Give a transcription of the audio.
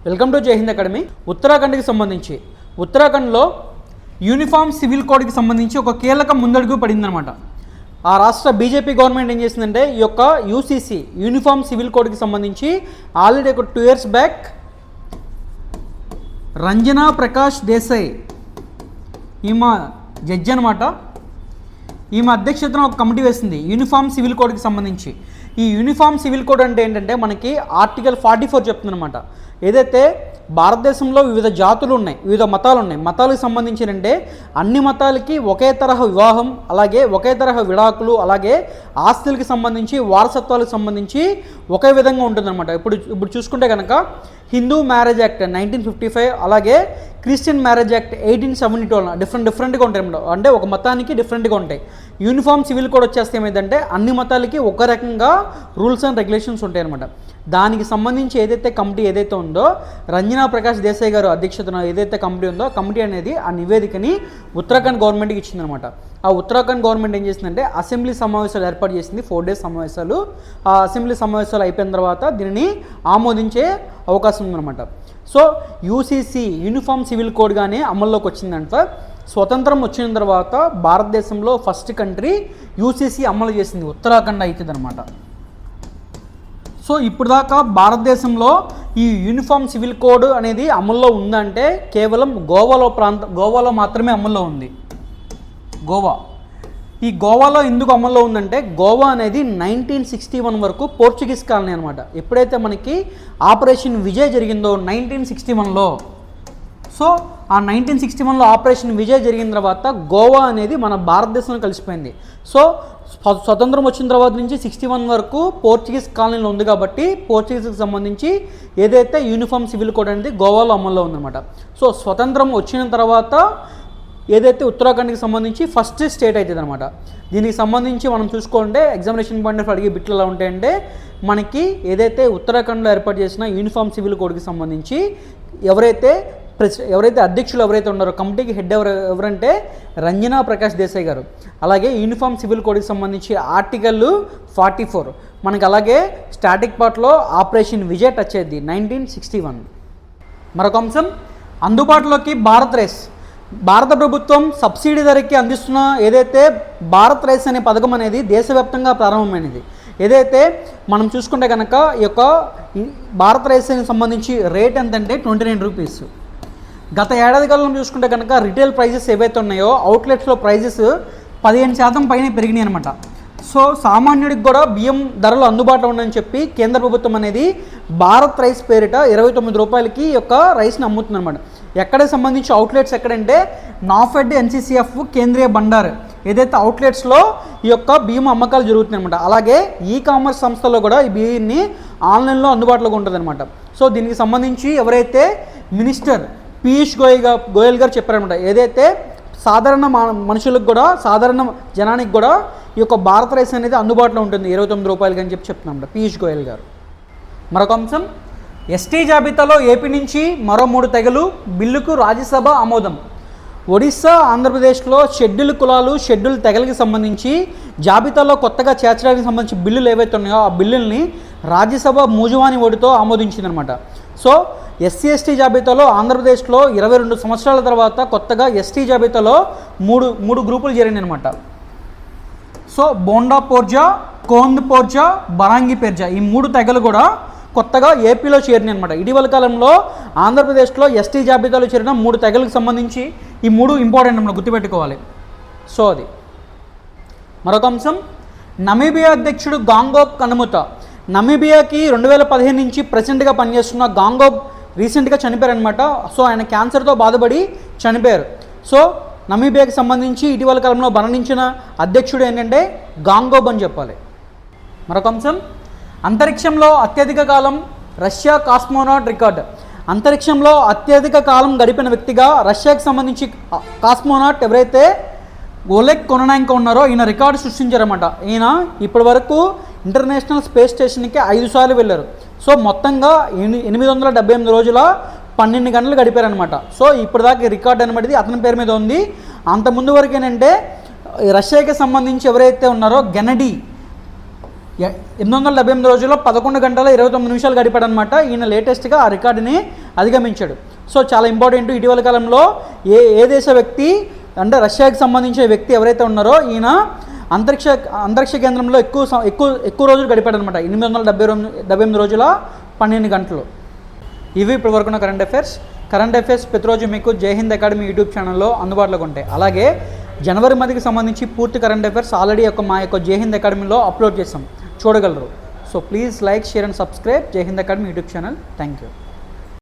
Welcome to జై Hind academy. ఉత్తరాఖండ్కి సంబంధించి ఉత్తరాఖండ్లో యూనిఫామ్ సివిల్ కోడ్కి సంబంధించి ఒక కీలక ముందడుగు పడిందనమాట. ఆ రాష్ట్ర బీజేపీ గవర్నమెంట్ ఏం చేసిందంటే ఈ యొక్క యూసీసీ యూనిఫామ్ సివిల్ కోడ్కి సంబంధించి ఆల్రెడీ ఒక 2 years బ్యాక్ రంజనా ప్రకాష్ దేశాయ్ ఈమె జడ్జి అనమాట. ఈమె అధ్యక్షతన ఒక కమిటీ వేసింది యూనిఫామ్ సివిల్ కోడ్కి సంబంధించి. ఈ యూనిఫామ్ సివిల్ కోడ్ అంటే ఏంటంటే మనకి ఆర్టికల్ 44 చెప్తుందన్నమాట. ఏదైతే భారతదేశంలో వివిధ జాతులు ఉన్నాయి, వివిధ మతాలు ఉన్నాయి, మతాలకు సంబంధించినంటే అన్ని మతాలకి ఒకే తరహా వివాహం, అలాగే ఒకే తరహా విడాకులు, అలాగే ఆస్తులకి సంబంధించి వారసత్వాలకు సంబంధించి ఒకే విధంగా ఉంటుందన్నమాట. ఇప్పుడు చూసుకుంటే కనుక హిందూ మ్యారేజ్ యాక్ట్ 1955, అలాగే క్రిస్టియన్ మ్యారేజ్ యాక్ట్ 1872 డిఫరెంట్గా ఉంటాయి అన్నమాట. అంటే ఒక మతానికి డిఫరెంట్గా ఉంటాయి. యూనిఫామ్ సివిల్ కోడ్ వచ్చేస్తే ఏమైందంటే అన్ని మతాలకి ఒక రకంగా రూల్స్ అండ్ రెగ్యులేషన్స్ ఉంటాయి అన్నమాట. దానికి సంబంధించి ఏదైతే కమిటీ ఏదైతే ఉందో రంజనా ప్రకాష్ దేశాయ్ గారు అధ్యక్షతన ఏదైతే కమిటీ ఉందో కమిటీ అనేది ఆ నివేదికని ఉత్తరాఖండ్ గవర్నమెంట్కి ఇచ్చిందనమాట. ఆ ఉత్తరాఖండ్ గవర్నమెంట్ ఏం చేసిందంటే అసెంబ్లీ సమావేశాలు ఏర్పాటు చేసింది, 4 days సమావేశాలు. ఆ అసెంబ్లీ సమావేశాలు అయిపోయిన తర్వాత దీనిని ఆమోదించే అవకాశం ఉందన్నమాట. So UCC uniform civil code కానీ అమల్లోకి వచ్చిందంట. స్వతంత్రం వచ్చిన తర్వాత భారతదేశంలో ఫస్ట్ కంట్రీ యూసీసీ అమలు చేసింది ఉత్తరాఖండ్ అవుతుంది అనమాట. సో ఇప్పుడు దాకా భారతదేశంలో ఈ యూనిఫామ్ సివిల్ కోడ్ అనేది అమల్లో ఉందంటే కేవలం గోవాలో మాత్రమే అమల్లో ఉంది. ఈ గోవాలో ఎందుకు అమల్లో ఉందంటే గోవా అనేది 1961 వరకు పోర్చుగీస్ కాలనీ అనమాట. ఎప్పుడైతే మనకి ఆపరేషన్ విజయ్ జరిగిందో 1961లో, సో ఆ 1961లో ఆపరేషన్ విజయ్ జరిగిన తర్వాత గోవా అనేది మన భారతదేశంలో కలిసిపోయింది. సో స్వతంత్రం వచ్చిన తర్వాత నుంచి 61 వరకు పోర్చుగీస్ కాలనీలో ఉంది కాబట్టి పోర్చుగీస్కి సంబంధించి ఏదైతే యూనిఫామ్ సివిల్ కోడ్ అనేది గోవాలో అమల్లో ఉందన్నమాట. సో స్వతంత్రం వచ్చిన తర్వాత ఏదైతే ఉత్తరాఖండ్కి సంబంధించి ఫస్ట్ స్టేట్ అవుతుంది అనమాట. దీనికి సంబంధించి మనం చూసుకోండి ఎగ్జామినేషన్ పాయింట్ ఆఫ్ అడిగే బిట్లు ఎలా ఉంటాయంటే మనకి ఏదైతే ఉత్తరాఖండ్లో ఏర్పాటు చేసిన యూనిఫామ్ సివిల్ కోడ్కి సంబంధించి ఎవరైతే అధ్యక్షులు ఎవరైతే ఉన్నారో కమిటీకి హెడ్ ఎవరంటే రంజనా ప్రకాష్ దేశాయ్ గారు. అలాగే యూనిఫామ్ సివిల్ కోడ్కి సంబంధించి ఆర్టికల్ 44 మనకి, అలాగే స్టాటిక్ పార్ట్లో ఆపరేషన్ విజయ్ టచ్ అయ్యింది 1961. మరొక అంశం అందుబాటులోకి భారత ప్రభుత్వం సబ్సిడీ ధరకి అందిస్తున్న ఏదైతే భారత్ రైస్ అనే పథకం అనేది దేశవ్యాప్తంగా ప్రారంభమైనది. ఏదైతే మనం చూసుకుంటే కనుక ఈ యొక్క భారత్ రైస్కి సంబంధించి రేట్ ఎంతంటే 29 రూపీస్. గత ఏడాది కాలంలో చూసుకుంటే కనుక రిటైల్ ప్రైజెస్ ఏవైతే ఉన్నాయో అవుట్లెట్స్లో ప్రైజెస్ 15% పైన పెరిగినాయి అనమాట. సో సామాన్యుడికి కూడా బియ్యం ధరలు అందుబాటులో ఉన్నాయని చెప్పి కేంద్ర ప్రభుత్వం అనేది భారత్ రైస్ పేరిట 29 రూపాయలకి ఈ యొక్క రైస్ని అమ్ముతుంది అనమాట. ఎక్కడ సంబంధించి అవుట్లెట్స్ ఎక్కడంటే నాఫెడ్, NCCF, కేంద్రీయ బండార్ ఏదైతే అవుట్లెట్స్లో ఈ యొక్క బియ్యం అమ్మకాలు జరుగుతున్నాయి అనమాట. అలాగే కామర్స్ సంస్థల్లో కూడా ఈ బియ్యాన్ని ఆన్లైన్లో అందుబాటులో ఉంటుంది అనమాట. సో దీనికి సంబంధించి ఎవరైతే మినిస్టర్ పీయూష్ గోయల్ గారు చెప్పారనమాట, ఏదైతే సాధారణ మనుషులకు కూడా సాధారణ జనానికి కూడా ఈ యొక్క భారత రైస్ అనేది అందుబాటులో ఉంటుంది 29 రూపాయలకి అని చెప్తున్నాం పీయూష్ గోయల్ గారు. మరొక అంశం ఎస్టీ జాబితాలో ఏపీ నుంచి మరో 3 తెగలు బిల్లుకు రాజ్యసభ ఆమోదం. ఒడిశా, ఆంధ్రప్రదేశ్లో షెడ్యూల్ కులాలు, షెడ్యూల్ తెగలకి సంబంధించి జాబితాలో కొత్తగా చేర్చడానికి సంబంధించి బిల్లులు ఏవైతే ఉన్నాయో ఆ బిల్లుల్ని రాజ్యసభ మూజువాని ఓటుతో ఆమోదించిందనమాట. సో ఎస్సీ ఎస్టీ జాబితాలో ఆంధ్రప్రదేశ్లో 22 సంవత్సరాల తర్వాత కొత్తగా ఎస్టీ జాబితాలో మూడు గ్రూపులు చేరినాయి అనమాట. సో బోండా పోర్జా, కోంద్ పోర్జా, బరాంగి పెర్జా ఈ 3 తెగలు కూడా కొత్తగా ఏపీలో చేరినాయి అనమాట. ఇటీవల కాలంలో ఆంధ్రప్రదేశ్లో ఎస్టీ జాబితాలో చేరిన 3 తెగలకు సంబంధించి ఈ 3 ఇంపార్టెంట్ మనం గుర్తుపెట్టుకోవాలి. సో అది మరొక అంశం నమీబియా అధ్యక్షుడు గాంగోబ్ కనుమత. నమీబియాకి 2015 నుంచి ప్రెసిడెంట్గా పనిచేస్తున్న గాంగోబ్ రీసెంట్గా చనిపోయారనమాట. సో ఆయన క్యాన్సర్తో బాధపడి చనిపోయారు. సో నమీబియాకి సంబంధించి ఇటీవల కాలంలో మరణించిన అధ్యక్షుడు ఏంటంటే గాంగోబ్ అని చెప్పాలి. మరొక అంశం అంతరిక్షంలో అత్యధిక కాలం రష్యా కాస్మోనాట్ రికార్డ్. అంతరిక్షంలో అత్యధిక కాలం గడిపిన వ్యక్తిగా రష్యాకి సంబంధించి కాస్మోనాట్ ఎవరైతే ఓలెగ్ కొననాంకో ఉన్నారో ఈయన రికార్డు సృష్టించారన్నమాట. ఈయన ఇప్పటి వరకు ఇంటర్నేషనల్ స్పేస్ స్టేషన్కి 5 సార్లు వెళ్ళారు. సో మొత్తంగా 878 రోజుల 12 గంటలు గడిపారనమాట. సో ఇప్పటిదాకా రికార్డ్ అనబడి అతని పేరు మీద ఉంది. అంతకుముందు వరకు ఏంటంటే రష్యాకి సంబంధించి ఎవరైతే ఉన్నారో గెనడీ 878 రోజుల్లో 11 గంటల 29 నిమిషాలు గడిపాడనమాట. ఈయన లేటెస్ట్గా ఆ రికార్డుని అధిగమించాడు. సో చాలా ఇంపార్టెంట్. ఇటీవల కాలంలో ఏ దేశ వ్యక్తి అంటే రష్యాకి సంబంధించిన వ్యక్తి ఎవరైతే ఉన్నారో ఈయన అంతరిక్ష కేంద్రంలో ఎక్కువ రోజులు గడిపాడు అనమాట. 878 రోజుల 12 గంటలు. ఇవి ఇప్పటివరకు ఉన్న కరెంట్ అఫైర్స్ ప్రతిరోజు మీకు జై హింద్ అకాడమీ యూట్యూబ్ ఛానల్లో అందుబాటులోకి ఉంటాయి. అలాగే జనవరి మధ్యకి సంబంధించి పూర్తి కరెంట్ అఫైర్స్ ఆల్రెడీ మా యొక్క జై హింద్ అకాడమీలో అప్లోడ్ చేసాం, చూడగలరు. So please like, share and subscribe Jai Hind academy YouTube channel. Thank you.